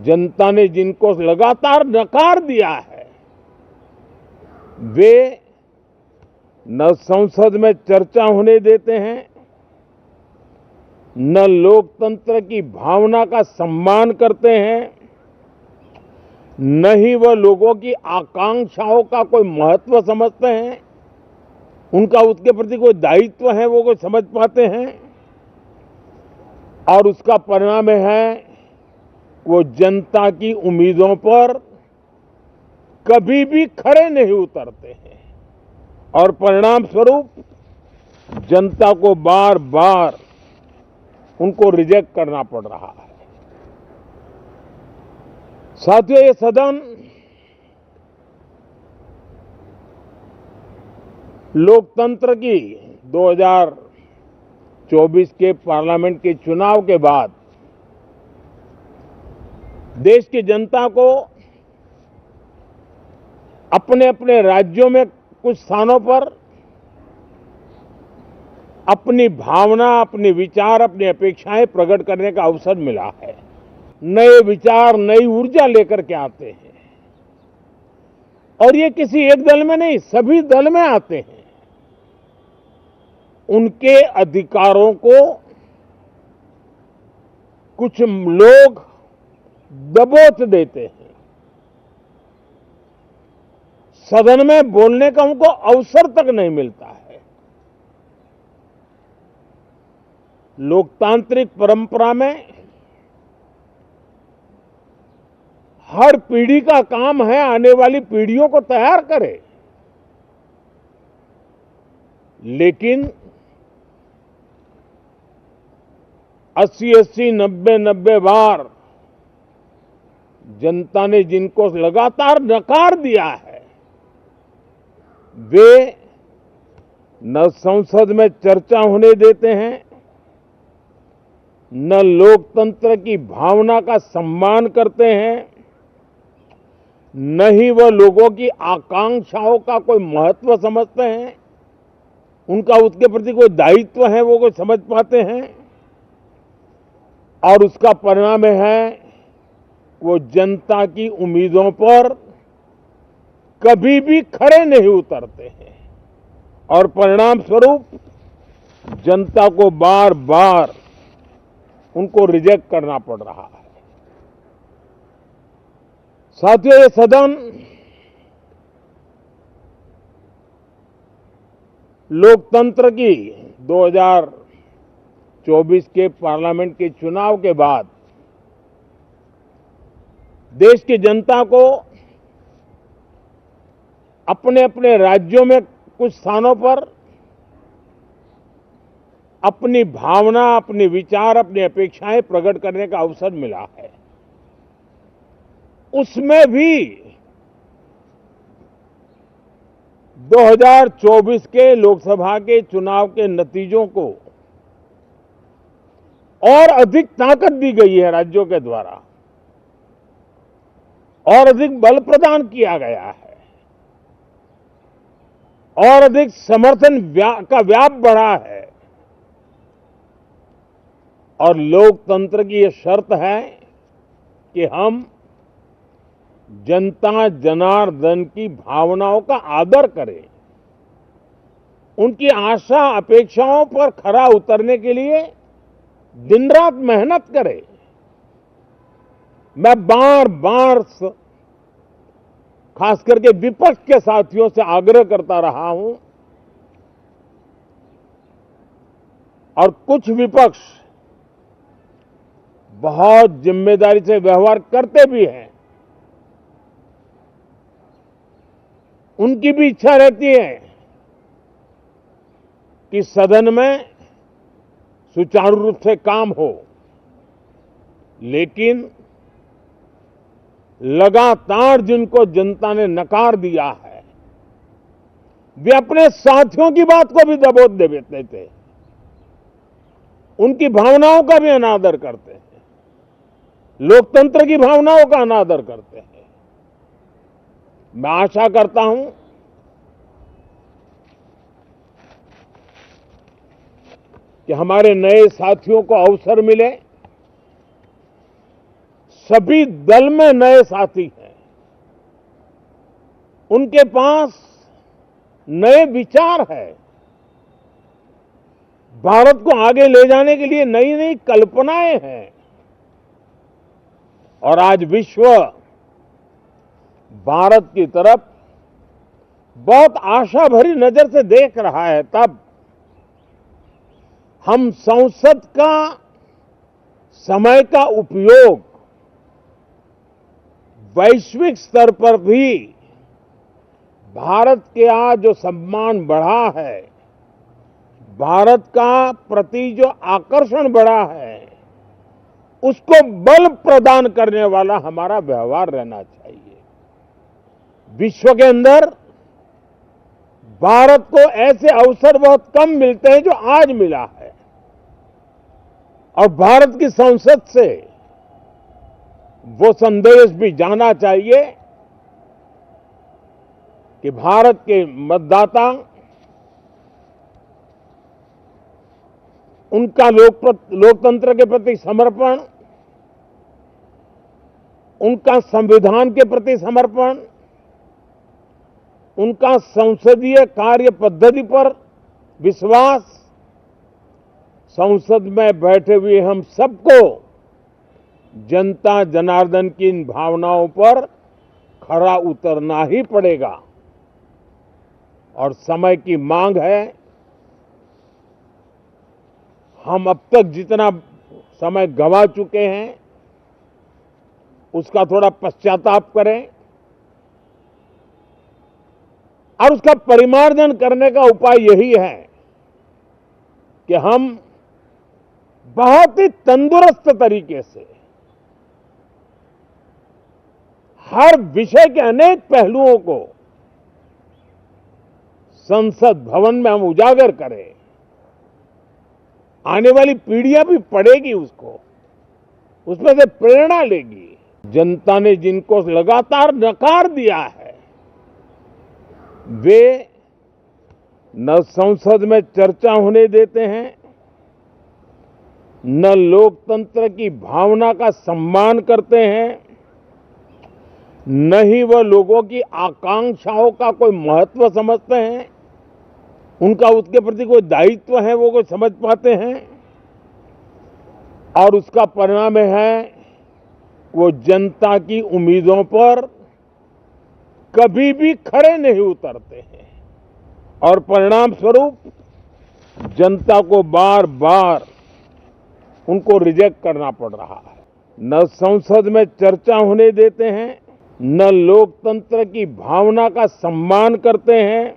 जनता ने जिनको लगातार नकार दिया है, वे न संसद में चर्चा होने देते हैं, न लोकतंत्र की भावना का सम्मान करते हैं, न ही वह लोगों की आकांक्षाओं का कोई महत्व समझते हैं, उनका उसके प्रति कोई दायित्व है वो कोई समझ पाते हैं। और उसका परिणाम है वो जनता की उम्मीदों पर कभी भी खरे नहीं उतरते हैं और परिणाम स्वरूप जनता को बार बार उनको रिजेक्ट करना पड़ रहा है। साथियों, ये सदन लोकतंत्र की 2024 के पार्लियामेंट के चुनाव के बाद देश की जनता को अपने अपने राज्यों में कुछ स्थानों पर अपनी भावना, अपने विचार, अपनी अपेक्षाएं प्रकट करने का अवसर मिला है। नए विचार, नई ऊर्जा लेकर के आते हैं और ये किसी एक दल में नहीं, सभी दल में आते हैं। उनके अधिकारों को कुछ लोग दबोच देते हैं, सदन में बोलने का उनको अवसर तक नहीं मिलता है। लोकतांत्रिक परंपरा में हर पीढ़ी का काम है आने वाली पीढ़ियों को तैयार करे, लेकिन 80-80, 90-90 बार जनता ने जिनको लगातार नकार दिया है, वे न संसद में चर्चा होने देते हैं, न लोकतंत्र की भावना का सम्मान करते हैं, न ही वह लोगों की आकांक्षाओं का कोई महत्व समझते हैं, उनका उसके प्रति कोई दायित्व है वो कोई समझ पाते हैं। और उसका परिणाम है वो जनता की उम्मीदों पर कभी भी खरे नहीं उतरते हैं और परिणाम स्वरूप जनता को बार बार उनको रिजेक्ट करना पड़ रहा है। साथियों, ये सदन लोकतंत्र की 2024 के पार्लियामेंट के चुनाव के बाद देश की जनता को अपने अपने राज्यों में कुछ स्थानों पर अपनी भावना, अपने विचार, अपनी अपेक्षाएं प्रकट करने का अवसर मिला है। उसमें भी 2024 के लोकसभा के चुनाव के नतीजों को और अधिक ताकत दी गई है राज्यों के द्वारा और अधिक बल प्रदान किया गया है और अधिक समर्थन का व्याप बढ़ा है। और लोकतंत्र की यह शर्त है कि हम जनता जनार्दन की भावनाओं का आदर करें, उनकी आशा अपेक्षाओं पर खरा उतरने के लिए दिन रात मेहनत करें। मैं बार बार खास करके विपक्ष के साथियों से आग्रह करता रहा हूं और कुछ विपक्ष बहुत जिम्मेदारी से व्यवहार करते भी हैं। उनकी भी इच्छा रहती है कि सदन में सुचारू रूप से काम हो, लेकिन लगातार जिनको जनता ने नकार दिया है, वे अपने साथियों की बात को भी दबोच देते थे, उनकी भावनाओं का भी अनादर करते हैं, लोकतंत्र की भावनाओं का अनादर करते हैं। मैं आशा करता हूं कि हमारे नए साथियों को अवसर मिले, सभी दल में नए साथी हैं। उनके पास नए विचार है। भारत को आगे ले जाने के लिए नई नई कल्पनाएं हैं। और आज विश्व भारत की तरफ बहुत आशा भरी नजर से देख रहा है। तब हम संसद का समय का उपयोग वैश्विक स्तर पर भी भारत के आज जो सम्मान बढ़ा है, भारत का प्रति जो आकर्षण बढ़ा है, उसको बल प्रदान करने वाला हमारा व्यवहार रहना चाहिए। विश्व के अंदर भारत को ऐसे अवसर बहुत कम मिलते हैं जो आज मिला है। और भारत की संसद से वो संदेश भी जाना चाहिए कि भारत के मतदाता उनका लोकतंत्र के प्रति समर्पण, उनका संविधान के प्रति समर्पण, उनका संसदीय कार्य पद्धति पर विश्वास, संसद में बैठे हुए हम सबको जनता जनार्दन की इन भावनाओं पर खरा उतरना ही पड़ेगा। और समय की मांग है। हम अब तक जितना समय गंवा चुके हैं उसका थोड़ा पश्चाताप करें और उसका परिमार्जन करने का उपाय यही है कि हम बहुत ही तंदुरुस्त तरीके से हर विषय के अनेक पहलुओं को संसद भवन में हम उजागर करें। आने वाली पीढ़ियां भी पढ़ेगी उसको, उसमें से प्रेरणा लेगी। जनता ने जिनको लगातार नकार दिया है, वे न संसद में चर्चा होने देते हैं, न लोकतंत्र की भावना का सम्मान करते हैं, न ही वह लोगों की आकांक्षाओं का कोई महत्व समझते हैं, उनका उसके प्रति कोई दायित्व है वो कोई समझ पाते हैं। और उसका परिणाम है वो जनता की उम्मीदों पर कभी भी खरे नहीं उतरते हैं। और परिणाम स्वरूप जनता को बार बार उनको रिजेक्ट करना पड़ रहा है। न संसद में चर्चा होने देते हैं, न लोकतंत्र की भावना का सम्मान करते हैं,